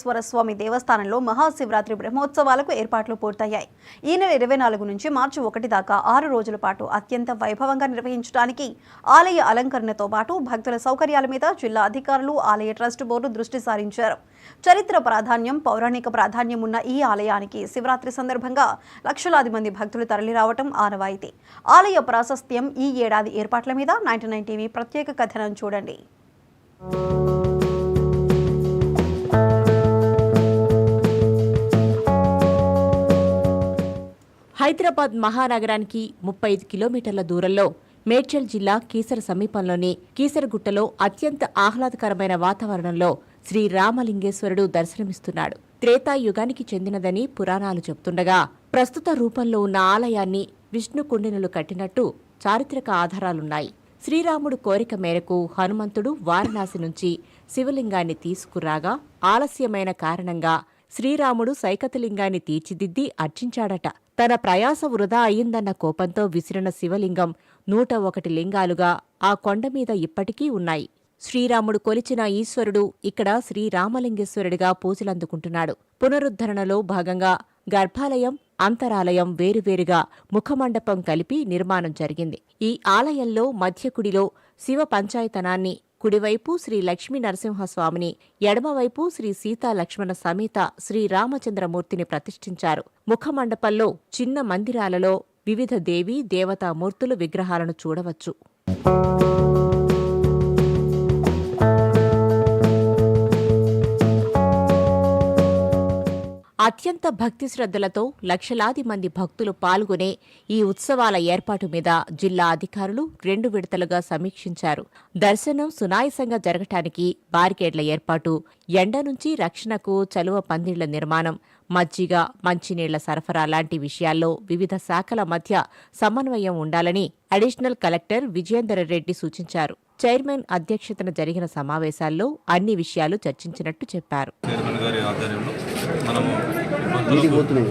స్వామి దేవస్థానంలో మహాశివరాత్రి బ్రహ్మోత్సవాలకు ఏర్పాట్లు పూర్తయ్యాయి. ఈ నెల 24 నుంచి మార్చి 1 దాకా 6 రోజుల పాటు అత్యంత వైభవంగా నిర్వహించడానికి ఆలయ అలంకరణతో పాటు భక్తుల సౌకర్యాల మీద జిల్లా అధికారులు, ఆలయ ట్రస్ట్ బోర్డు దృష్టి సారించారు. చరిత్ర ప్రాధాన్యం, పౌరాణిక ప్రాధాన్యం ఉన్న ఈ ఆలయానికి శివరాత్రి సందర్భంగా లక్షలాది మంది భక్తులు తరలిరావటం ఆనవాయితీ. ఆలయ ప్రాశస్త్యం, ఈ ఏడాది ఏర్పాట్ల మీద 99 టీవీ ప్రత్యేక కథనం చూడండి. హైదరాబాద్ మహానగరానికి 35 కిలోమీటర్ల దూరంలో మేడ్చల్ జిల్లా కీసర సమీపంలోని కీసరగుట్టలో అత్యంత ఆహ్లాదకరమైన వాతావరణంలో శ్రీ రామలింగేశ్వరుడు దర్శనమిస్తున్నాడు. త్రేతాయుగానికి చెందినదని పురాణాలు చెబుతుండగా ప్రస్తుత రూపంలో ఉన్న ఆలయాన్ని విష్ణు కుండినలు కట్టినట్టు చారిత్రక ఆధారాలున్నాయి. శ్రీరాముడు కోరిక మేరకు హనుమంతుడు వారణాసి నుంచి శివలింగాన్ని తీసుకురాగా ఆలస్యమైన కారణంగా శ్రీరాముడు సైకతలింగాన్ని తీర్చిదిద్ది అర్చించాడట. తన ప్రయాస వృధా అయిందన్న కోపంతో విసిరిన శివలింగం 101 లింగాలుగా ఆ కొండమీద ఇప్పటికీ ఉన్నాయి. శ్రీరాముడు కొలిచిన ఈశ్వరుడు ఇక్కడ శ్రీరామలింగేశ్వరుడిగా పూజలందుకుంటున్నాడు. పునరుద్ధరణలో భాగంగా గర్భాలయం, అంతరాలయం వేరువేరుగా ముఖమండపం కలిపి నిర్మాణం జరిగింది. ఈ ఆలయంలో మధ్యకుడిలో శివ పంచాయతనాన్ని, కుడివైపు శ్రీ లక్ష్మీ నరసింహస్వామిని, ఎడమవైపు శ్రీ సీతా లక్ష్మణ సమేత శ్రీ రామచంద్రమూర్తిని ప్రతిష్ఠించారు. ముఖమండపంలో చిన్న మందిరాలలో వివిధ దేవీ దేవతామూర్తులు విగ్రహాలను చూడవచ్చు. అత్యంత భక్తి శ్రద్ధలతో లక్షలాది మంది భక్తులు పాల్గొనే ఈ ఉత్సవాల ఏర్పాటు మీద జిల్లా అధికారులు 2 విడతలుగా సమీక్షించారు. దర్శనం సునాయాసంగా జరగటానికి బారికేడ్ల ఏర్పాటు, ఎండ నుంచి రక్షణకు చలువ పందిళ్ల నిర్మాణం, మజ్జిగ, మంచినీళ్ల సరఫరా లాంటి విషయాల్లో వివిధ శాఖల మధ్య సమన్వయం ఉండాలని అడిషనల్ కలెక్టర్ విజయేందర్ రెడ్డి సూచించారు. చైర్మన్ అధ్యక్షతన జరిగిన సమావేశాల్లో అన్ని విషయాలు చర్చించినట్టు చెప్పారు.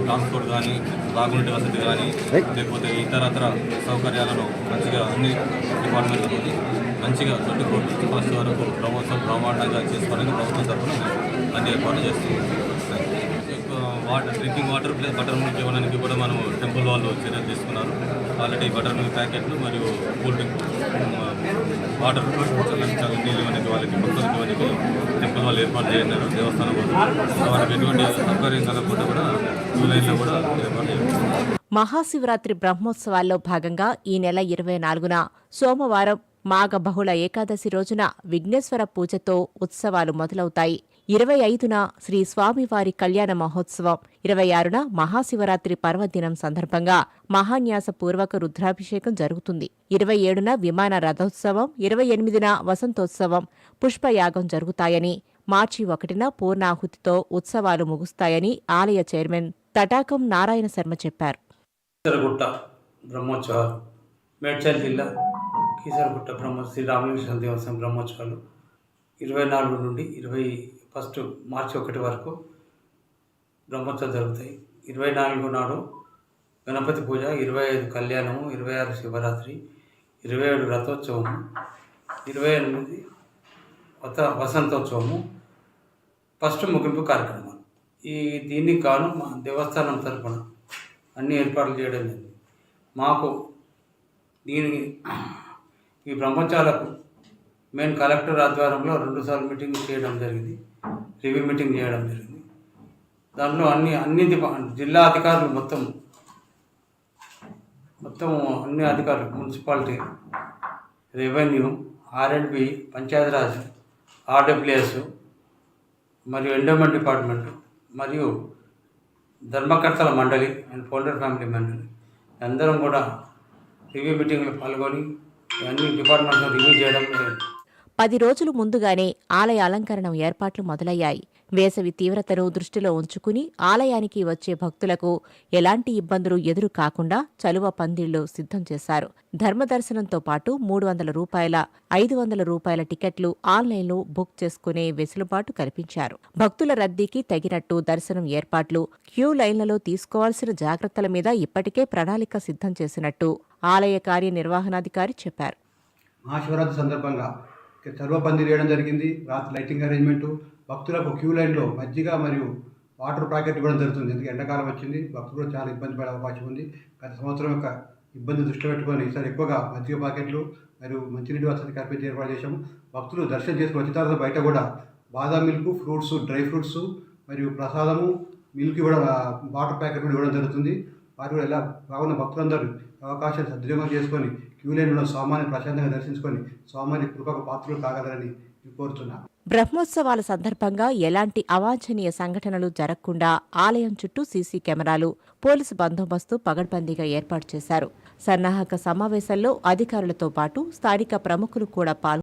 ట్రాన్స్పోర్ట్ కానీ, తాగునీటి వసతి కానీ, లేకపోతే ఇతరత్ర సౌకర్యాలను మంచిగా అన్ని డిపార్ట్మెంట్లతో మంచిగా 24 వరకు బ్రహ్మోత్సవం బ్రహ్మాండంగా చేసుకోవడానికి ప్రభుత్వం తరఫున అన్ని ఏర్పాట్లు చేస్తుంది. Drinking water plus butter milk ఇవ్వడానికి కూడా మనం టెంపుల్ వాళ్ళు చర్యలు తీసుకున్నారు. ఆల్రెడీ బటర్ మిల్క్ ప్యాకెట్లు మరియు కూల్ డ్రింక్ వాటర్ నీళ్ళు ఇవ్వడానికి వాళ్ళకి భక్తులకు ఇవ్వడానికి టెంపుల్ వాళ్ళు ఏర్పాటు చేయన్నారు. దేవస్థానం వాళ్ళకి ఎటువంటి సౌకర్యం కలగకుండా కూడా జూలైలో కూడా ఏర్పాటు చేయాలి. మహాశివరాత్రి బ్రహ్మోత్సవాల్లో భాగంగా ఈ నెల 24న సోమవారం మాఘ బహుళ ఏకాదశి రోజున విఘ్నేశ్వర పూజతో ఉత్సవాలు మొదలవుతాయి. 25న శ్రీ స్వామివారి కళ్యాణ మహోత్సవం, 26న మహాశివరాత్రి పర్వదినం సందర్భంగా మహాన్యాసపూర్వక రుద్రాభిషేకం జరుగుతుంది. 27న విమాన రథోత్సవం, 28న వసంతోత్సవం, పుష్పయాగం జరుగుతాయని, మార్చి 1న పూర్ణాహుతితో ఉత్సవాలు ముగుస్తాయని ఆలయ చైర్మన్ తటాకం నారాయణ శర్మ చెప్పారు. కీసరగుట్ట బ్రహ్మోత్సవాలు, మేడ్చల్ జిల్లా కీసరగుట్ట శ్రీ రామలింగేశ్వర దేవస్థానం బ్రహ్మోత్సవాలు 24 నుండి 21 మార్చి 1 వరకు బ్రహ్మోత్సవాలు జరుగుతాయి. 24 నాడు గణపతి పూజ, 25 కళ్యాణము, 26 శివరాత్రి, 27 రథోత్సవము, 28 వసంతోత్సవము, ఫస్ట్ ముగింపు కార్యక్రమం. దీనికి గాను మా దేవస్థానం తరఫున అన్ని ఏర్పాట్లు చేయడం జరిగింది. మాకు ఈ బ్రహ్మోత్సవాలకు మెయిన్ కలెక్టర్ ఆధ్వర్యంలో 2 సార్లు మీటింగ్ చేయడం జరిగింది, రివ్యూ మీటింగ్ చేయడం జరిగింది. దాంట్లో అన్ని జిల్లా అధికారులు మొత్తం అన్ని అధికారులు, municipality, revenue, R&B, Panchayati Raj, RWS మరియు ఎండోమెంట్ డిపార్ట్మెంట్ మరియు ధర్మకర్తల మండలి అండ్ ఫోల్డర్ ఫ్యామిలీ మండలి అందరం కూడా రివ్యూ మీటింగ్లో పాల్గొని అన్ని డిపార్ట్మెంట్స్ రివ్యూ చేయడం. 10 రోజులు ముందుగానే ఆలయ అలంకరణ ఏర్పాట్లు మొదలయ్యాయి. వేసవి తీవ్రతను దృష్టిలో ఉంచుకుని ఆలయానికి వచ్చే భక్తులకు ఎలాంటి ఇబ్బందులు ఎదురు కాకుండా చలువ పందిళ్లు సిద్ధం చేశారు. ధర్మదర్శనంతో పాటు ₹300, ₹500 టికెట్లు ఆన్లైన్లో బుక్ చేసుకునే వెసులుబాటు కల్పించారు. భక్తుల రద్దీకి తగినట్టు దర్శనం ఏర్పాట్లు, క్యూ లైన్లలో తీసుకోవాల్సిన జాగ్రత్తల మీద ఇప్పటికే ప్రణాళిక సిద్ధం చేసినట్టు ఆలయ కార్యనిర్వహణాధికారి చెప్పారు. మహాశివరాత్రి సందర్భంగా చలువ పందిరి వేయడం జరిగింది. రాత్రి లైటింగ్ అరేంజ్మెంటు, భక్తులకు క్యూ లైన్లో మజ్జిగ మరియు వాటర్ ప్యాకెట్ ఇవ్వడం జరుగుతుంది. ఎందుకంటే ఎండాకాలం వచ్చింది, భక్తులు కూడా చాలా ఇబ్బంది పడే అవకాశం ఉంది. గత సంవత్సరం యొక్క ఇబ్బంది దృష్టిలో పెట్టుకొని ఈసారి ఎక్కువగా మజ్జిగ ప్యాకెట్లు మరియు మంచినీటి వసతి కల్పించి ఏర్పాటు చేశాము. భక్తులు దర్శనం చేసుకుని వచ్చిన తర్వాత బయట కూడా బాదాం మిల్క్, ఫ్రూట్స్, డ్రై ఫ్రూట్స్ మరియు ప్రసాదము, మిల్క్ ఇవ్వడం, వాటర్ ప్యాకెట్ కూడా ఇవ్వడం జరుగుతుంది. వారు కూడా ఎలా కావున భక్తులందరూ అవకాశాన్ని సద్వినియోగం చేసుకొని క్యూ లైన్లో స్వామిని ప్రశాంతంగా దర్శించుకొని స్వామిని కృపకు పాత్రలు కాగలరని కోరుతున్నాను. బ్రహ్మోత్సవాల సందర్భంగా ఎలాంటి అవాంఛనీయ సంఘటనలు జరగకుండా ఆలయం చుట్టూ సీసీ కెమెరాలు, పోలీసు బందోబస్తు పగడ్బందీగా ఏర్పాటు చేశారు. సన్నాహక సమావేశంలో అధికారులతో పాటు స్థానిక ప్రముఖులు కూడా